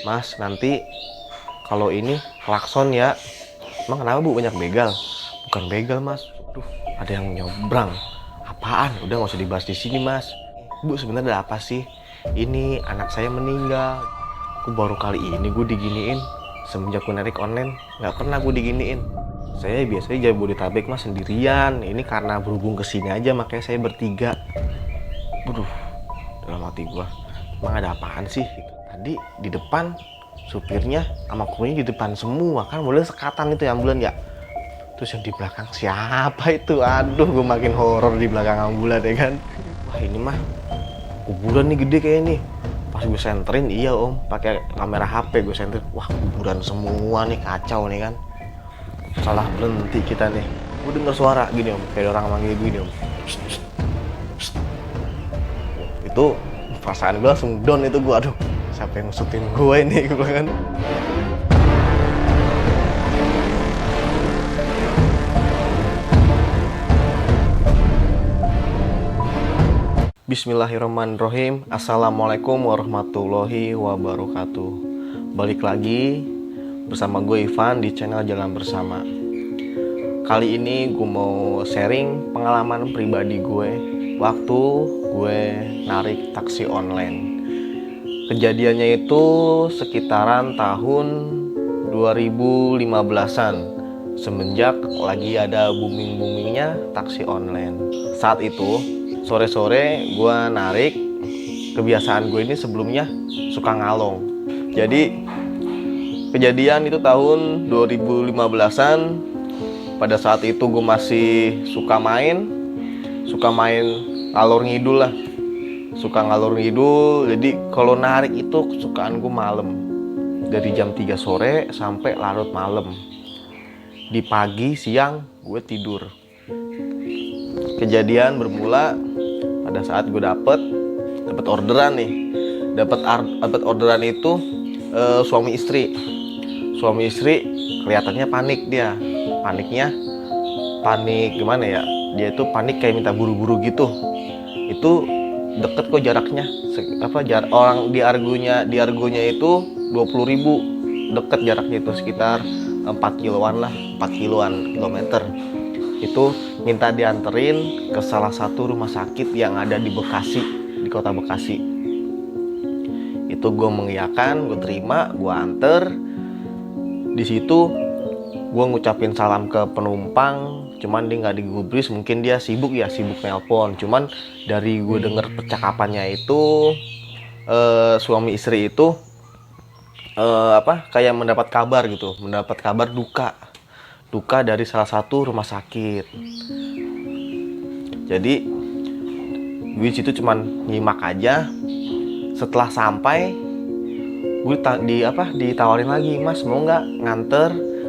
Mas, nanti kalau ini klakson ya. Emang kenapa bu banyak begal? Bukan begal mas. Duh, ada yang nyebrang. Apaan? Udah nggak usah dibahas di sini mas. Bu sebenarnya ada apa sih? Ini anak saya meninggal. Aku baru kali ini gue diginiin. Semenjak gue narik online, nggak pernah gue diginiin. Saya biasanya Jabodetabek mas sendirian. Ini karena berhubung kesini aja makanya saya bertiga. Waduh, dalam hati gue, emang ada apaan sih? Tadi di depan supirnya sama krunya di depan semua kan, boleh sekatan itu yang ambulan ya. Terus yang di belakang siapa itu? Aduh, gue makin horor di belakang ambulan ya kan. Wah ini mah kuburan nih gede kayak nih. Pas gue senterin, iya om, pakai kamera HP gue senterin. Wah kuburan semua nih, kacau nih kan. Salah berhenti kita nih. Gue denger suara gini om, kayak orang manggil gue gini om. Psst, psst, psst. Itu perasaan gue langsung down itu gue, aduh siapa yang ngusupin gue ini gue kan. Bismillahirrahmanirrahim. Assalamualaikum warahmatullahi wabarakatuh. Balik lagi bersama gue Ivan di channel Jalan Bersama. Kali ini gue mau sharing pengalaman pribadi gue waktu gue narik taksi online. Kejadiannya itu sekitaran tahun 2015-an, semenjak lagi ada booming-boomingnya taksi online. Saat itu sore-sore gue narik. Kebiasaan gue ini sebelumnya suka ngalong. Jadi kejadian itu tahun 2015-an. Pada saat itu gue masih suka main ngalor ngidul lah. Suka ngalor ngidul. Jadi kalau narik itu kesukaan gue malam. Dari jam 3 sore sampai larut malam. Di pagi siang gue tidur. Kejadian bermula pada saat gue dapet orderan nih. Dapet orderan itu suami istri kelihatannya panik. Panik gimana ya, dia itu panik kayak minta buru-buru gitu. Itu deket kok jaraknya, orang di argonya itu 20.000, deket jaraknya itu sekitar 4 kilometer. Itu minta dianterin ke salah satu rumah sakit yang ada di Bekasi, di kota Bekasi. Itu gue mengiyakan, gue terima, gue anter. Di situ gue ngucapin salam ke penumpang, cuman dia nggak digubris, mungkin dia sibuk nelpon. Cuman dari gue denger percakapannya itu suami istri itu kayak mendapat kabar duka dari salah satu rumah sakit. Jadi gue situ cuman nyimak aja. Setelah sampai gue ditawarin lagi, mas mau nggak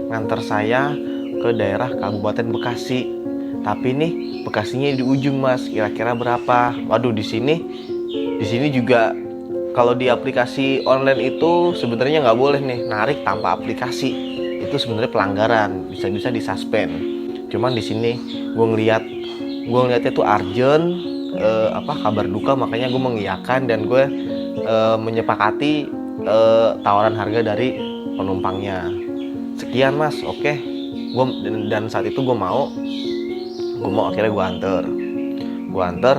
nganter saya ke daerah Kabupaten Bekasi, tapi nih Bekasinya di ujung mas, kira-kira berapa? Waduh, di sini juga kalau di aplikasi online itu sebenarnya nggak boleh nih narik tanpa aplikasi. Itu sebenarnya pelanggaran, bisa disuspend. Cuman di sini gue ngeliatnya tuh urgent, kabar duka, makanya gue mengiyakan dan gue menyepakati tawaran harga dari penumpangnya. Sekian mas, oke. Dan saat itu gue mau akhirnya gue anter.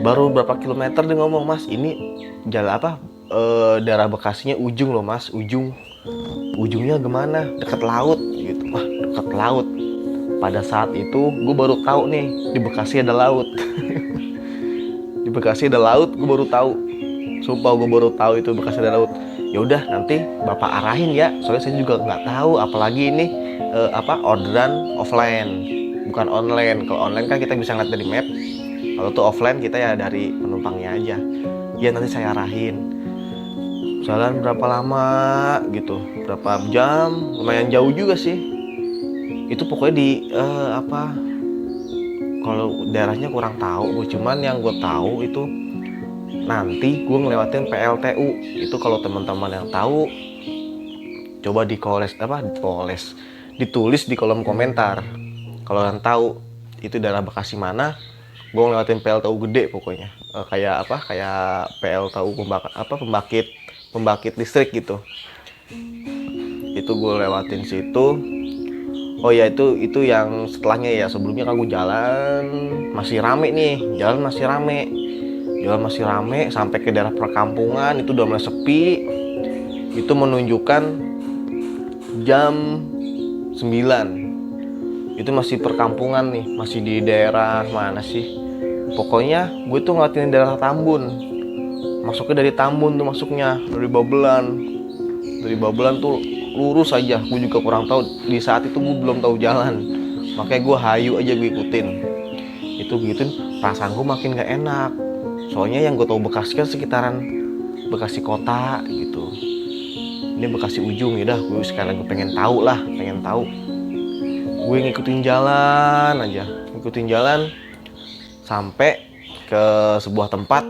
Baru berapa kilometer dia ngomong, mas ini jalan daerah Bekasinya ujung loh mas, ujungnya gimana? Dekat laut gitu. Wah, dekat laut. Pada saat itu gue baru tahu nih di Bekasi ada laut. Di Bekasi ada laut, gue baru tahu. Sumpah gue baru tahu itu Bekasi ada laut. Ya udah, nanti bapak arahin ya, soalnya saya juga nggak tahu, apalagi ini orderan offline bukan online. Kalau online kan kita bisa ngeliat dari map, kalau tuh offline kita ya dari penumpangnya aja. Ya nanti saya arahin. Jalan berapa lama gitu, berapa jam, lumayan jauh juga sih. Itu pokoknya di kalau daerahnya kurang tahu gue, cuman yang gue tahu itu nanti gue ngelewatin PLTU. Itu kalau teman-teman yang tahu coba ditulis di kolom komentar. Kalau yang tahu itu daerah Bekasi mana, gue ngelewatin PLTU gede pokoknya. Kayak PLTU pembangkit pembangkit listrik gitu. Itu gue lewatin situ. Oh ya, itu yang setelahnya ya. Sebelumnya kan gue jalan masih rame nih, jalan masih rame sampai ke daerah perkampungan. Itu udah mulai sepi. Itu menunjukkan jam 9. Itu masih perkampungan nih, masih di daerah mana sih, pokoknya gue tuh ngeliatin daerah Tambun. Masuknya dari Tambun tuh, masuknya dari Babelan tuh lurus aja. Gue juga kurang tahu, di saat itu gue belum tahu jalan, makanya gue hayu aja, gue ikutin. Itu gituin, perasaan gue makin gak enak. Soalnya yang gue tahu Bekasi kan sekitaran Bekasi kota gitu. Ini Bekasi ujung, ya dah gue sekarang gue pengen tahu. Gue ngikutin jalan sampai ke sebuah tempat.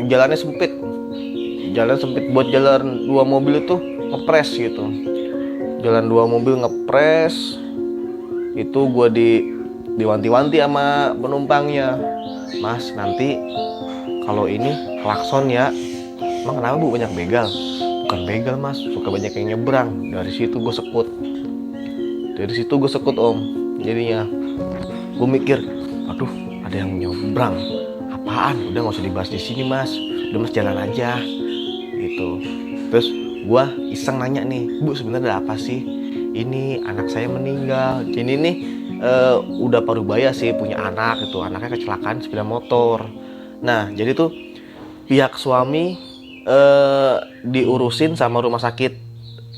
Jalannya sempit buat jalan 2 mobil itu ngepres gitu. Jalan 2 mobil ngepres. Itu gue diwanti-wanti sama penumpangnya, "Mas, nanti kalau ini klakson ya." "Emang kenapa Bu, banyak begal?" "Bukan begal Mas, suka banyak yang nyebrang." Dari situ gue sekut Om. Jadinya gue mikir, aduh, ada yang nyebrang. Apaan? Udah gak usah dibahas di sini Mas, udah Mas jalan aja gitu. Terus gue iseng nanya nih, "Bu, sebenarnya ada apa sih?" "Ini anak saya meninggal." Ini nih udah parubaya sih, punya anak itu. Anaknya kecelakaan sepeda motor. Nah, jadi tuh pihak suami diurusin sama rumah sakit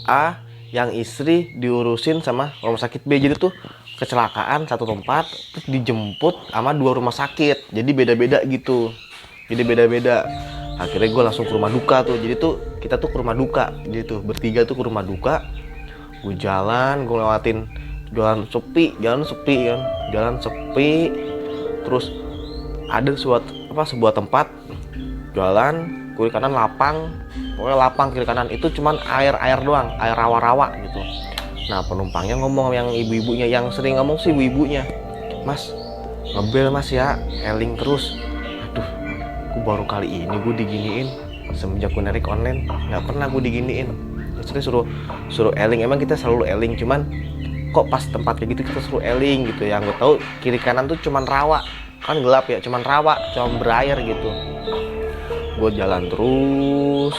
A, yang istri diurusin sama rumah sakit B. Jadi tuh kecelakaan satu tempat, terus dijemput sama 2 rumah sakit. Jadi beda-beda gitu. Akhirnya gue langsung ke rumah duka tuh. Jadi tuh kita tuh ke rumah duka. Jadi tuh bertiga tuh ke rumah duka. Gue lewatin jalan sepi. Terus ada sebuah tempat jalan, kiri kanan lapang. Pokoknya lapang kiri kanan itu cuman air doang, air rawa-rawa gitu. Nah, penumpangnya ngomong, yang ibu-ibunya, yang sering ngomong sih ibu-ibunya, "Mas, ngebel Mas ya, eling terus." Aduh, gue baru kali ini gue diginiin semenjak gue narik online. Nggak pernah gue diginiin. Terus suruh eling. Emang kita selalu eling, cuman kok pas tempat kayak gitu kita suruh eling gitu. Yang gue tahu kiri kanan tuh cuman rawa, kan gelap ya, cuman rawa, cuman berair gitu. Gue jalan terus.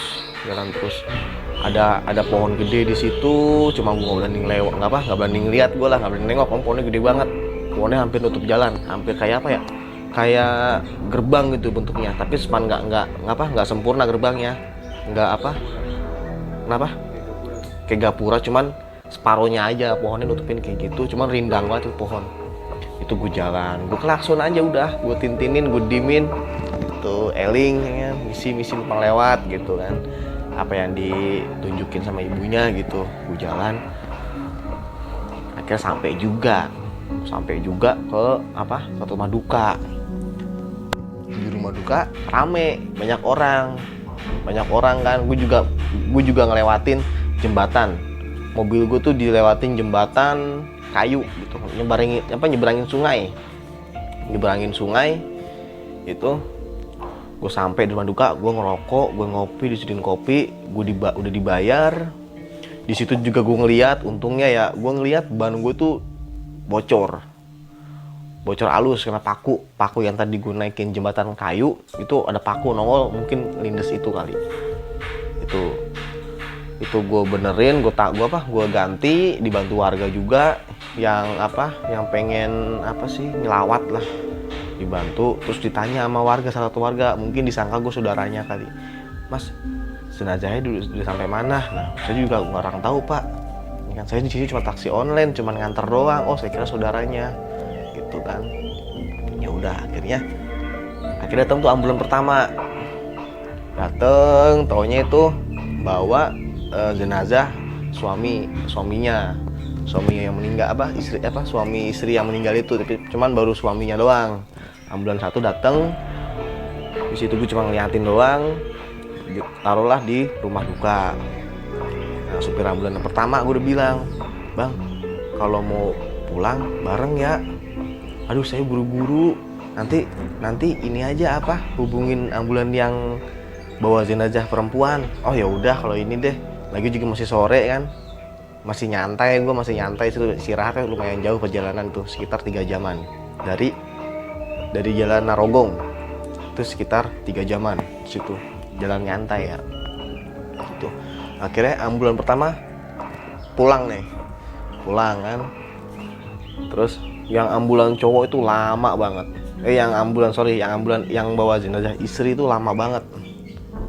Ada pohon gede di situ, cuma gue nggak berani ngeliat, gue nggak berani nengok. Pohonnya gede banget, pohonnya hampir nutup jalan, hampir kayak apa ya, kayak gerbang gitu bentuknya, tapi sepan nggak sempurna gerbangnya, kayak gapura, cuman separohnya aja pohonnya nutupin kayak gitu, cuman rindang banget tuh pohon. Itu gue jalan, gue klakson aja udah, gue tintinin, gue dimin, itu eling ya, misi numpang lewat gitu kan, apa yang ditunjukin sama ibunya gitu. Gue jalan, akhirnya sampai juga ke rumah duka. Di rumah duka rame, banyak orang kan. Gue juga ngelewatin jembatan. Mobil gue tuh dilewatin jembatan kayu gitu, nyebrangin sungai. Itu gue sampai di rumah duka, gue ngerokok, gue ngopi, disediain kopi, udah dibayar. Di situ juga gue ngeliat, untungnya ya, gue ngeliat ban gue tuh bocor halus karena paku yang tadi gue naikin jembatan kayu itu ada paku nongol, mungkin lindes itu kali. Itu gue benerin, gue ganti, dibantu warga juga yang pengen nyelawat lah, dibantu. Terus ditanya sama salah satu warga, mungkin disangka gue saudaranya kali, "Mas, jenazahnya udah sampai mana?" Nah, saya juga kurang tahu Pak, kan saya di sini cuma taksi online, cuma nganter doang. "Oh, saya kira saudaranya," gitu kan. Ya udah, akhirnya datang tuh ambulan pertama. Taunya itu bawa jenazah suaminya yang meninggal, suami istri yang meninggal itu, tapi cuman baru suaminya doang. Ambulan 1 datang, di situ gue cuma ngeliatin doang, taruhlah di rumah duka. Nah, supir ambulan yang pertama gue udah bilang, "Bang, kalau mau pulang bareng ya." "Aduh, saya buru-buru, nanti ini aja hubungin ambulan yang bawa jenazah perempuan. Oh ya udah kalau ini deh, lagi juga masih sore kan, masih nyantai, gue masih nyantai itu, istirahatnya lumayan jauh perjalanan tuh, sekitar 3 jaman dari jalan Narogong itu sekitar 3 jaman situ, jalan nyantai ya itu. Akhirnya ambulan pertama pulang kan, terus yang ambulan cowok itu lama banget, yang ambulan yang bawa jenazah istri itu lama banget,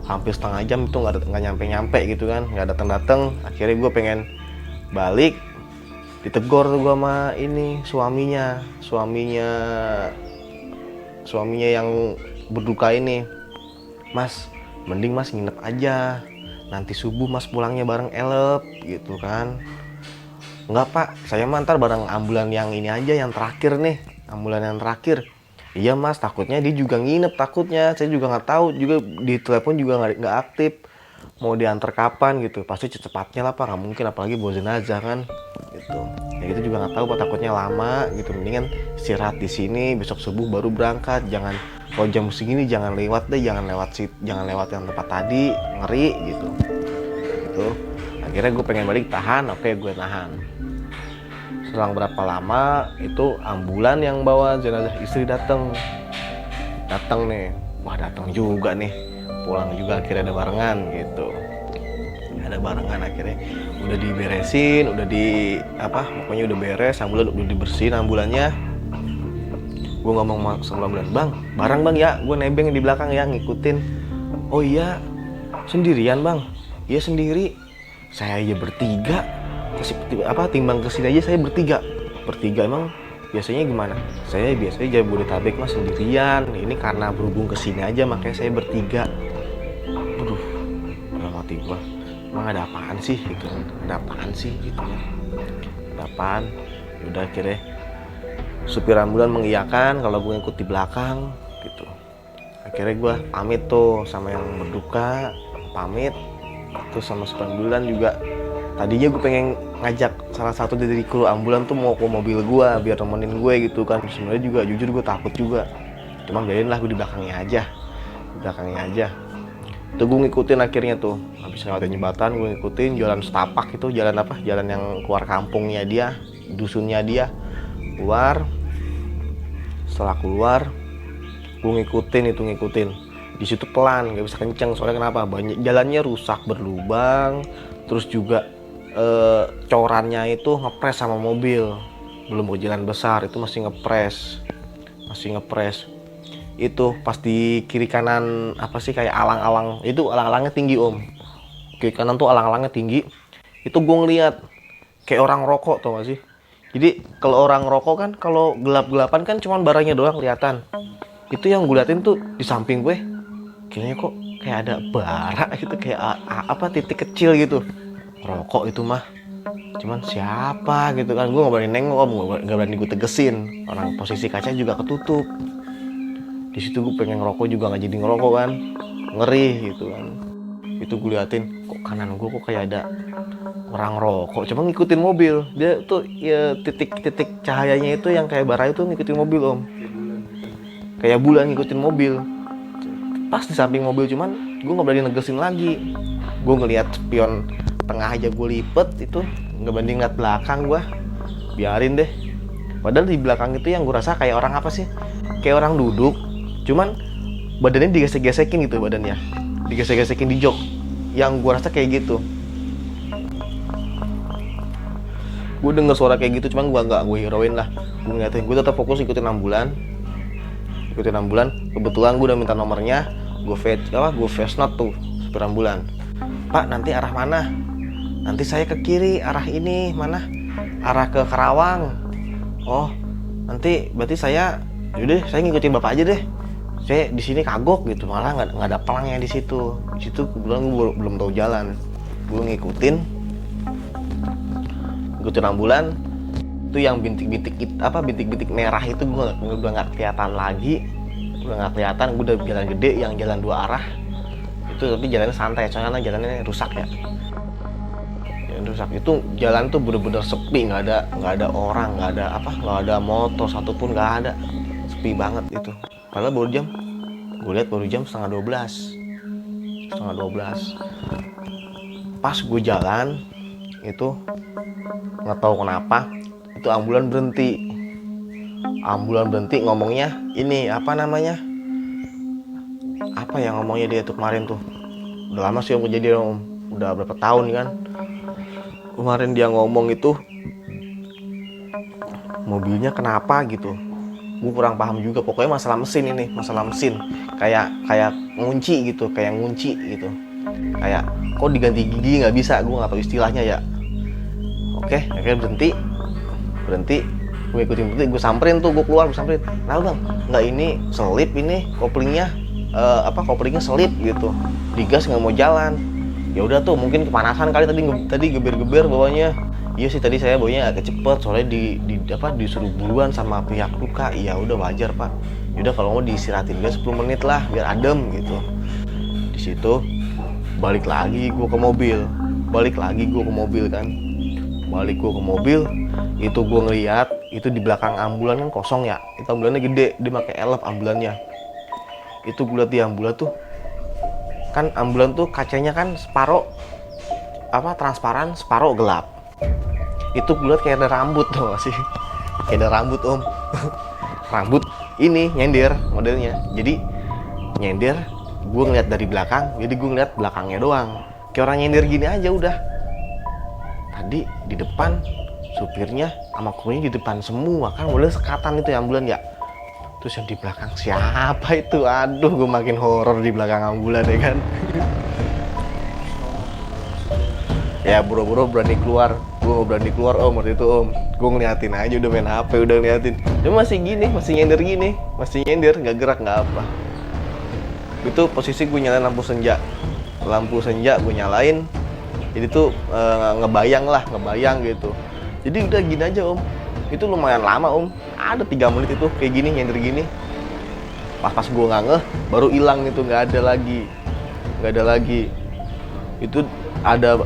hampir setengah jam itu nggak nyampe gitu kan, nggak datang. Akhirnya gue pengen balik, ditegur tuh gue sama ini suaminya yang berduka ini. Mas, mending mas nginep aja, nanti subuh mas pulangnya bareng Elep gitu kan. Enggak pak, saya mah ntar bareng ambulan yang ini aja, yang terakhir nih, ambulan yang terakhir. Iya mas, takutnya dia juga nginep, takutnya saya juga nggak tahu, juga di telepon juga nggak aktif, mau diantar kapan gitu, pasti secepatnya lah pak, nggak mungkin apalagi bawa jenazah kan gitu. Ya gitu juga nggak tahu pak, takutnya lama gitu, mendingan istirahat di sini, besok subuh baru berangkat. Jangan, kalau jam segini jangan lewat deh, jangan lewat yang tempat tadi, ngeri gitu. Akhirnya gue pengen balik, tahan, oke gue tahan. Selang berapa lama itu ambulan yang bawa jenazah istri datang nih, wah datang juga nih, pulang juga akhirnya ada barengan gitu. Ada barengan akhirnya udah diberesin, pokoknya udah beres, ambulan udah dibersihin ambulannya. Gue ngomong sama ambulan, bang, bareng bang ya, gue nebeng di belakang ya, ngikutin. Oh iya, sendirian bang? Iya sendiri, saya aja bertiga, timbang kesini aja saya bertiga emang biasanya gimana? Saya biasanya Jabodetabek mas sendirian, ini karena berhubung kesini aja makanya saya bertiga. Aduh, dalam hati gua, emang ada apaan sih gitu kan, ada apaan sih gitu ya, ada apaan. Udah akhirnya supir ambulan mengiyakan kalau gue ikut di belakang gitu. Akhirnya gue pamit tuh sama yang berduka, pamit terus sama supir ambulan juga. Tadinya gue pengen ngajak salah satu dari kru ambulan tuh mau ke mobil gue biar temenin gue gitu kan. Sebenarnya juga jujur gue takut juga, cuman biarin lah gue di belakangnya aja. Tuh gue ngikutin akhirnya tuh, habis lewatin jembatan gue ngikutin jalan setapak itu, jalan yang keluar kampungnya dia, dusunnya dia. Setelah keluar gue ngikutin di situ pelan, nggak bisa kenceng soalnya kenapa, banyak jalannya rusak berlubang, terus juga corannya itu ngepres sama mobil, belum berjalan besar itu masih ngepres. Itu pas di kiri kanan kayak alang-alang, itu alang-alangnya tinggi om, kiri kanan tuh alang-alangnya tinggi. Itu gue ngeliat kayak orang rokok, tau gak sih? Jadi kalau orang rokok kan kalau gelap-gelapan kan cuman barangnya doang kelihatan. Itu yang gue liatin tuh di samping gue, kayaknya kok kayak ada bara gitu, kayak titik kecil gitu. Rokok itu mah, cuman siapa gitu kan, gue nggak berani nengok om, nggak berani gue tegesin, orang posisi kaca juga ketutup. Di situ gue pengen ngerokok juga nggak jadi ngerokok kan, ngeri gitu kan. Itu gue liatin, kok kanan gue kok kayak ada orang rokok, cuma ngikutin mobil. Dia tuh ya titik cahayanya itu yang kayak bara itu ngikutin mobil om, kayak bulan ngikutin mobil. Pas di samping mobil, cuman gue nggak berani negesin lagi. Gue ngeliat spion tengah aja gue lipet, itu nggak banding ngeliat belakang, gue biarin deh. Padahal di belakang itu yang gue rasa kayak orang kayak orang duduk, cuman badannya digesek-gesekin gitu, digesek-gesekin di jok, yang gue rasa kayak gitu. Gue denger suara kayak gitu, cuman gue hirauin lah, gue ngeliatin, gue tetap fokus ikutin ambulan. Kebetulan gue udah minta nomornya, gue face note tuh supir ambulan. Pak, nanti arah mana? Nanti saya ke kiri, arah ini mana? Arah ke Karawang. Oh, nanti berarti saya ngikutin bapak aja deh. Saya di sini kagok gitu, malah nggak ada pelangnya di situ. Di situ kebetulan gue belum tahu jalan. Gue ngikutin ambulan. Itu yang bintik-bintik merah itu gue udah nggak kelihatan lagi. Gue udah jalan gede yang jalan 2 arah. Itu tapi jalannya santai, soalnya jalannya rusak ya. Itu jalan tuh bener-bener sepi, nggak ada orang, nggak ada motor satupun, nggak ada, sepi banget itu. Padahal gue lihat baru jam 11:30. setengah 12. Pas gue jalan itu nggak tahu kenapa itu ambulan berhenti ngomongnya ini apa namanya, apa ya ngomongnya dia tuh kemarin tuh, udah lama sih om kejadian om, udah berapa tahun kan. Kemarin dia ngomong itu mobilnya kenapa gitu, gue kurang paham juga, pokoknya masalah mesin ini, masalah mesin kayak ngunci gitu, kayak kok diganti gigi nggak bisa, gue nggak tahu istilahnya ya. Oke, akhirnya berhenti, gue ikutin berhenti, gue samperin tuh, gue keluar, gue samperin, nah bang, nggak ini selip ini koplingnya, koplingnya selip gitu, digas nggak mau jalan. Ya udah tuh mungkin kepanasan kali tadi geber-geber bawahnya. Iya sih tadi saya bawanya agak cepet soalnya disuruh buruan sama pihak luka. Iya udah wajar pak. Yaudah kalau mau diistirahatin dia 10 menit lah biar adem gitu. Di situ balik lagi gue ke mobil kan. Balik gue ke mobil, itu gue ngeliat itu di belakang ambulan kan kosong ya. Itu ambulannya gede, dia pakai elep ambulannya. Itu gue liat di ambulan tuh, kan ambulan tuh kacanya kan separuh transparan, separuh gelap. Itu gue liat kayak ada rambut tuh sih, kayak ada rambut om. Rambut ini nyender modelnya, jadi nyender. Gue ngeliat dari belakang, jadi gue ngeliat belakangnya doang, kayak orang nyender gini aja udah. Tadi di depan supirnya sama krunya di depan semua kan, model sekatan itu yang ambulan ya. Terus yang di belakang siapa itu? Aduh, gue makin horor di belakang ambulan ya kan. Ya buru-buru berani keluar. Gue gak berani keluar om waktu itu om. Gue ngeliatin aja, udah main HP, udah ngeliatin. Dia masih gini, masih nyender, gak gerak, gak apa. Itu posisi gue nyalain lampu senja gue nyalain. Jadi tuh ngebayang gitu. Jadi udah gini aja om. Itu lumayan lama om, ada 3 menit itu kayak gini, nyender gini. Pas gue nggak ngeh, baru hilang itu, nggak ada lagi. Itu ada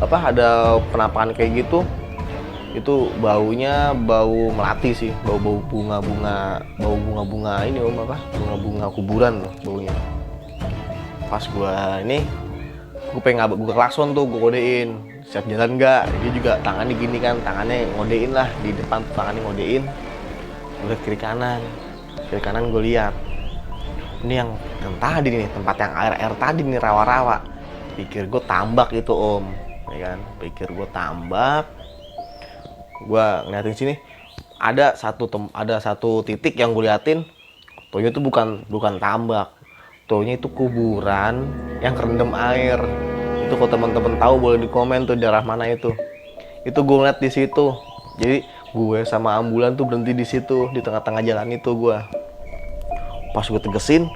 penampakan kayak gitu. Itu baunya bau melati sih, bau bunga ini om, bunga kuburan loh baunya. Pas gue pengen gue klakson tuh, gue kodein siap jalan nggak. Dia juga tangannya gini kan, tangannya ngodein lah di depan tuh, tangannya ngodein. Gue liat kiri kanan gue lihat ini yang tadi nih, tempat yang air tadi nih, rawa-rawa. Pikir gue tambak itu om, ya kan, gue ngeliatin sini ada satu titik yang gue liatin, tuhnya itu bukan tambak, tuhnya itu kuburan yang kerendam air. Itu kalau teman-teman tahu boleh di komen tuh daerah mana itu. Itu gue ngeliat di situ. Jadi gue sama ambulan tuh berhenti di situ, di tengah-tengah jalan itu gue. Pas gue tegesin,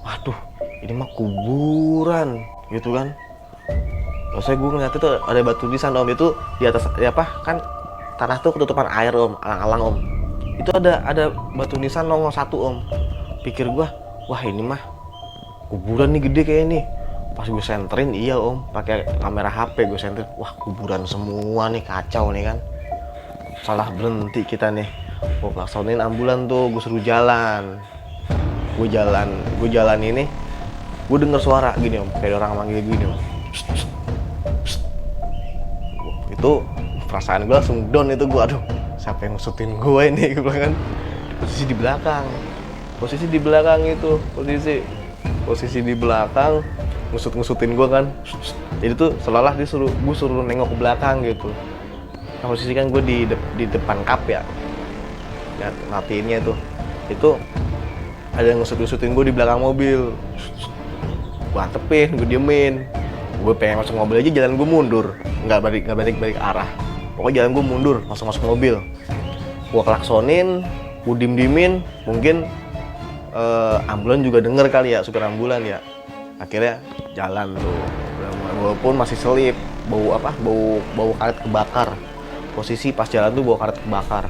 waduh, ini mah kuburan, gitu kan. Terus gue ngeliat itu ada batu nisan om, itu di atas kan tanah tuh ketutupan air om, alang-alang om. Itu ada batu nisan nongol 1 om. Pikir gue, wah ini mah kuburan nih gede kayak ini. Pas gue senterin, iya om, pakai kamera HP gue senterin, wah kuburan semua nih, kacau nih kan. Salah berhenti kita nih. Gue klaksonin ambulan tuh, gue suruh jalan. Gue jalan ini, gue denger suara gini om, kayak orang manggil gini om. Itu perasaan gue langsung down itu, gue aduh, siapa yang ngusutin gue ini, gue bilang kan. Posisi di belakang itu, posisi di belakang, ngusut-ngusutin gue kan. Jadi tuh seolah-olah gue suruh nengok ke belakang gitu. Nah, posisi kan gue di depan kap ya. Lihat matiinnya itu ada yang ngusut-ngusutin gue di belakang mobil. Gue antepin, gue diemin. Gue pengen masuk mobil aja, jalan gue mundur, nggak balik arah. Pokoknya jalan gue mundur, masuk mobil. Gue klaksonin, gue diemin, mungkin ambulan juga denger kali ya, supir ambulan ya. Akhirnya jalan tuh, walaupun masih selip, bau karet kebakar. Posisi pas jalan tuh bau karet kebakar.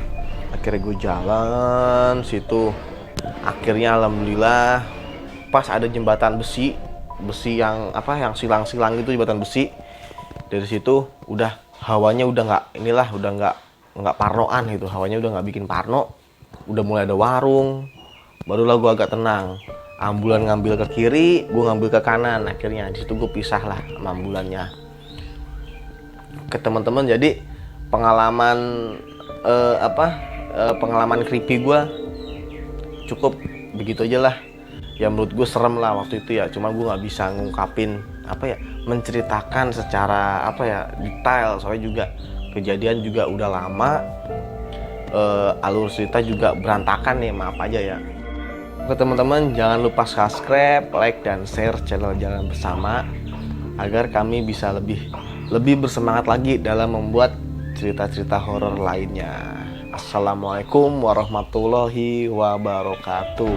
Akhirnya gue jalan situ. Akhirnya alhamdulillah pas ada jembatan besi yang silang-silang gitu, jembatan besi. Dari situ udah hawanya udah nggak parnoan gitu, hawanya udah nggak bikin parno. Udah mulai ada warung, barulah gue agak tenang. Ambulan ngambil ke kiri, gue ngambil ke kanan. Akhirnya di situ gue pisah lah sama ambulannya ke teman-teman. Jadi pengalaman pengalaman creepy gue cukup begitu aja lah. Ya menurut gue serem lah waktu itu ya. Cuma gue nggak bisa ngungkapin menceritakan secara detail. Soalnya juga kejadian juga udah lama. Alur cerita juga berantakan nih, maaf aja ya. Oke teman-teman, jangan lupa subscribe, like, dan share channel Jalan Bersama agar kami bisa lebih bersemangat lagi dalam membuat cerita-cerita horor lainnya. Assalamualaikum warahmatullahi wabarakatuh.